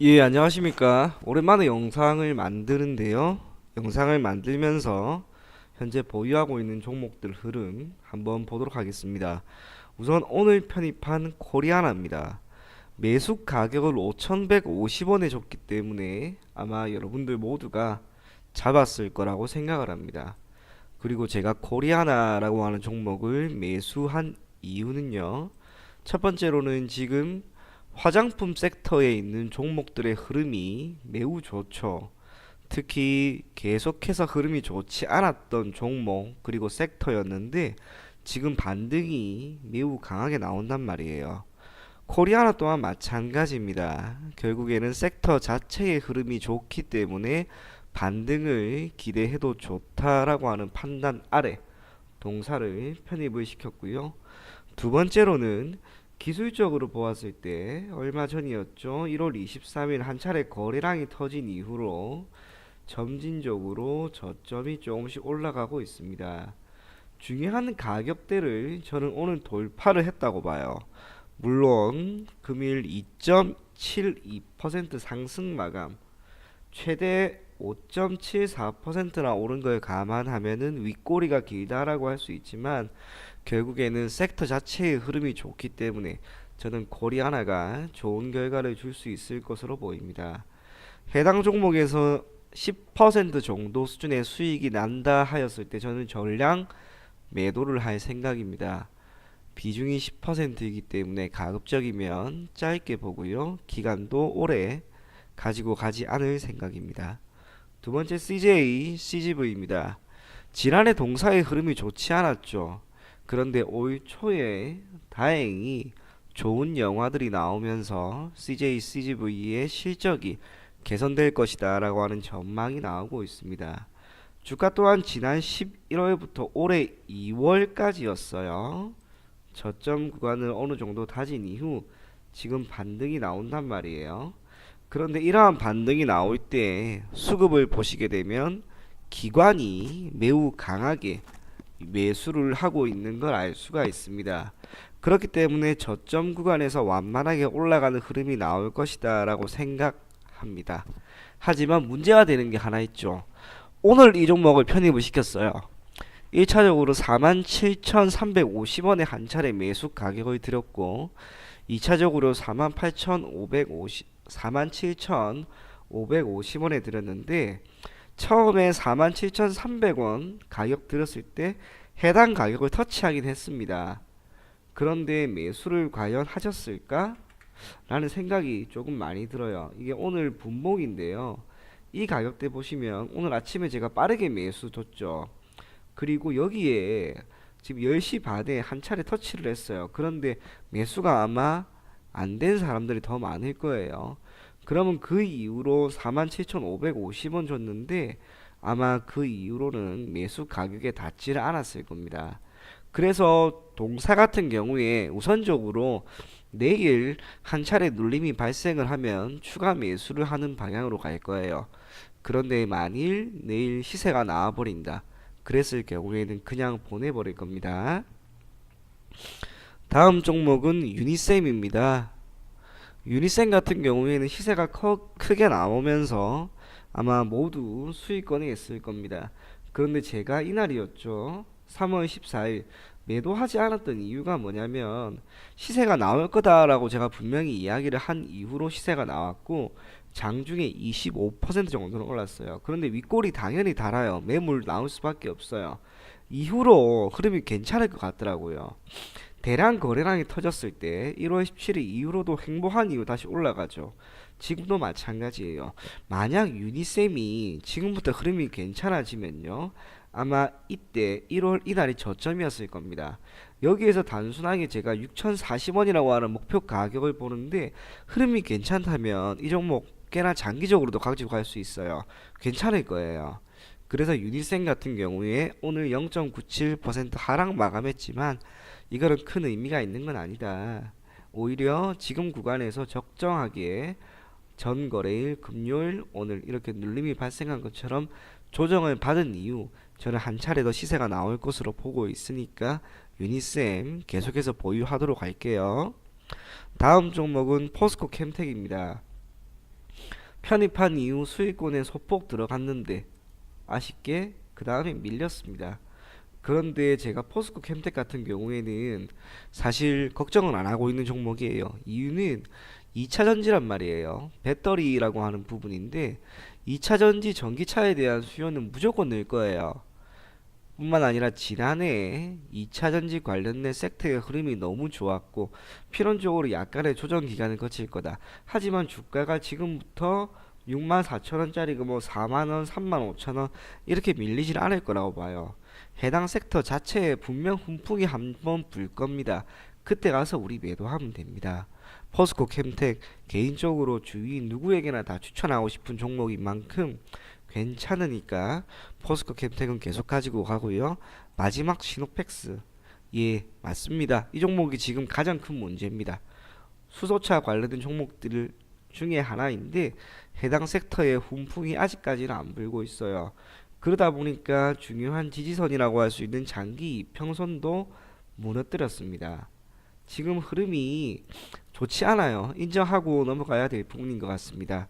예, 안녕하십니까. 오랜만에 영상을 만드는데요. 영상을 만들면서 현재 보유하고 있는 종목들 흐름 한번 보도록 하겠습니다. 우선 오늘 편입한 코리아나입니다. 매수 가격을 5,150원에 줬기 때문에 아마 여러분들 모두가 잡았을 거라고 생각을 합니다. 그리고 제가 코리아나라고 하는 종목을 매수한 이유는요. 첫 번째로는 지금 화장품 섹터에 있는 종목들의 흐름이 매우 좋죠. 특히 계속해서 흐름이 좋지 않았던 종목 그리고 섹터였는데 지금 반등이 매우 강하게 나온단 말이에요. 코리아나 또한 마찬가지입니다. 결국에는 섹터 자체의 흐름이 좋기 때문에 반등을 기대해도 좋다라고 하는 판단 아래 동사를 편입을 시켰고요. 두 번째로는 기술적으로 보았을 때 얼마 전이었죠. 1월 23일 한 차례 거래량이 터진 이후로 점진적으로 저점이 조금씩 올라가고 있습니다. 중요한 가격대를 저는 오늘 돌파를 했다고 봐요. 물론 금일 2.72% 상승 마감, 최대 5.74%나 오른 걸 감안하면은 윗꼬리가 길다라고 할 수 있지만 결국에는 섹터 자체의 흐름이 좋기 때문에 저는 코리아나가 좋은 결과를 줄 수 있을 것으로 보입니다. 해당 종목에서 10% 정도 수준의 수익이 난다 하였을 때 저는 전량 매도를 할 생각입니다. 비중이 10%이기 때문에 가급적이면 짧게 보고요. 기간도 오래 가지고 가지 않을 생각입니다. 두 번째 CGV입니다. 지난해 동사의 흐름이 좋지 않았죠. 그런데 올 초에 다행히 좋은 영화들이 나오면서 CGV의 실적이 개선될 것이다 라고 하는 전망이 나오고 있습니다. 주가 또한 지난 11월부터 올해 2월까지였어요. 저점 구간을 어느 정도 다진 이후 지금 반등이 나온단 말이에요. 그런데 이러한 반등이 나올 때 수급을 보시게 되면 기관이 매우 강하게 매수를 하고 있는 걸 알 수가 있습니다. 그렇기 때문에 저점 구간에서 완만하게 올라가는 흐름이 나올 것이다 라고 생각합니다. 하지만 문제가 되는 게 하나 있죠. 오늘 이 종목을 편입을 시켰어요. 1차적으로 47,350원에 한 차례 매수 가격을 드렸고 2차적으로 47,550원에 드렸는데 처음에 47,300원 가격 들었을 때 해당 가격을 터치하긴 했습니다. 그런데 매수를 과연 하셨을까? 라는 생각이 조금 많이 들어요. 이게 오늘 분봉인데요. 이 가격대 보시면 오늘 아침에 제가 빠르게 매수 줬죠. 그리고 여기에 지금 10시 반에 한 차례 터치를 했어요. 그런데 매수가 아마 안 된 사람들이 더 많을 거예요. 그러면 그 이후로 47,550원 줬는데 아마 그 이후로는 매수 가격에 닿지를 않았을 겁니다. 그래서 동사 같은 경우에 우선적으로 내일 한 차례 눌림이 발생을 하면 추가 매수를 하는 방향으로 갈 거예요. 그런데 만일 내일 시세가 나와버린다. 그랬을 경우에는 그냥 보내버릴 겁니다. 다음 종목은 유니셈입니다. 유니셈 같은 경우에는 시세가 크게 나오면서 아마 모두 수익권에 있을 겁니다. 그런데 제가 이날이었죠. 3월 14일 매도하지 않았던 이유가 뭐냐면 시세가 나올 거다라고 제가 분명히 이야기를 한 이후로 시세가 나왔고 장중에 25% 정도는 올랐어요. 그런데 윗골이 당연히 달아요. 매물 나올 수밖에 없어요. 이후로 흐름이 괜찮을 것 같더라고요. 대량 거래량이 터졌을 때 1월 17일 이후로도 횡보한 이후 다시 올라가죠. 지금도 마찬가지예요. 만약 유니셈이 지금부터 흐름이 괜찮아지면요. 아마 이때 1월 이날이 저점이었을 겁니다. 여기에서 단순하게 제가 6,040원이라고 하는 목표 가격을 보는데 흐름이 괜찮다면 이 종목 꽤나 장기적으로도 가지고 갈 수 있어요. 괜찮을 거예요. 그래서 유니셈 같은 경우에 오늘 0.97% 하락 마감했지만 이거는 큰 의미가 있는 건 아니다. 오히려 지금 구간에서 적정하게 전 거래일 금요일 오늘 이렇게 눌림이 발생한 것처럼 조정을 받은 이후 저는 한 차례 더 시세가 나올 것으로 보고 있으니까 유니셈 계속해서 보유하도록 할게요. 다음 종목은 포스코 캠텍입니다. 편입한 이후 수익권에 소폭 들어갔는데 아쉽게 그 다음에 밀렸습니다. 그런데 제가 포스코 캠텍 같은 경우에는 사실 걱정은 안 하고 있는 종목이에요. 이유는 2차 전지란 말이에요. 배터리라고 하는 부분인데 2차 전지 전기차에 대한 수요는 무조건 늘 거예요. 뿐만 아니라 지난해 2차 전지 관련된 섹터의 흐름이 너무 좋았고 필연적으로 약간의 조정 기간을 거칠 거다. 하지만 주가가 지금부터 64,000원짜리가 뭐 4만원, 35,000원 이렇게 밀리질 않을 거라고 봐요. 해당 섹터 자체에 분명 훈풍이 한번 불 겁니다. 그때 가서 우리 매도하면 됩니다. 포스코 캠텍 개인적으로 주위인 누구에게나 다 추천하고 싶은 종목인 만큼 괜찮으니까 포스코 캠텍은 계속 가지고 가고요. 마지막 시노펙스. 예, 맞습니다. 이 종목이 지금 가장 큰 문제입니다. 수소차 관련된 종목들 중에 하나인데 해당 섹터의 훈풍이 아직까지는 안 불고 있어요. 그러다 보니까 중요한 지지선이라고 할 수 있는 장기 이평선도 무너뜨렸습니다. 지금 흐름이 좋지 않아요. 인정하고 넘어가야 될 부분인 것 같습니다.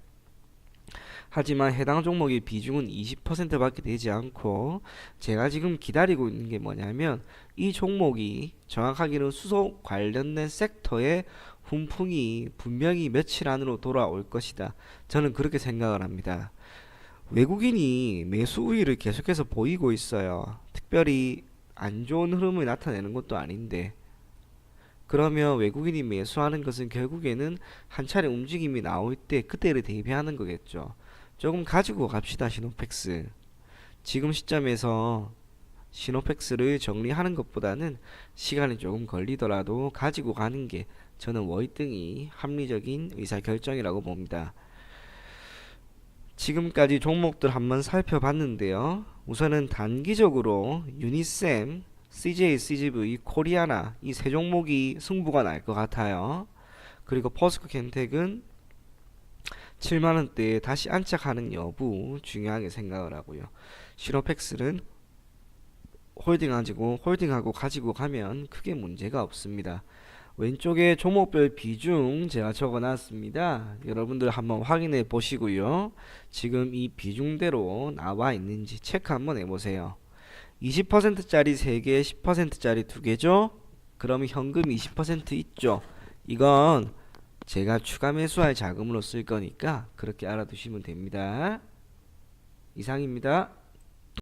하지만 해당 종목의 비중은 20%밖에 되지 않고 제가 지금 기다리고 있는 게 뭐냐면 이 종목이 정확하게는 수소 관련된 섹터의 훈풍이 분명히 며칠 안으로 돌아올 것이다. 저는 그렇게 생각을 합니다. 외국인이 매수 우위를 계속해서 보이고 있어요. 특별히 안 좋은 흐름을 나타내는 것도 아닌데 그러면 외국인이 매수하는 것은 결국에는 한 차례 움직임이 나올 때 그때를 대비하는 거겠죠. 조금 가지고 갑시다. 시노펙스 지금 시점에서 시노펙스를 정리하는 것보다는 시간이 조금 걸리더라도 가지고 가는 게 저는 월등히 합리적인 의사결정이라고 봅니다. 지금까지 종목들 한번 살펴봤는데요. 우선은 단기적으로 유니셈, CJ, CGV, 코리아나 이 세 종목이 승부가 날 것 같아요. 그리고 포스코 캠텍은 7만원대에 다시 안착하는 여부 중요하게 생각을 하고요. 시노펙스는 홀딩하고 가지고 가면 크게 문제가 없습니다. 왼쪽에 종목별 비중 제가 적어놨습니다. 여러분들 한번 확인해 보시고요. 지금 이 비중대로 나와 있는지 체크 한번 해보세요. 20%짜리 3개, 10%짜리 2개죠? 그럼 현금 20% 있죠? 이건 제가 추가 매수할 자금으로 쓸 거니까 그렇게 알아두시면 됩니다. 이상입니다.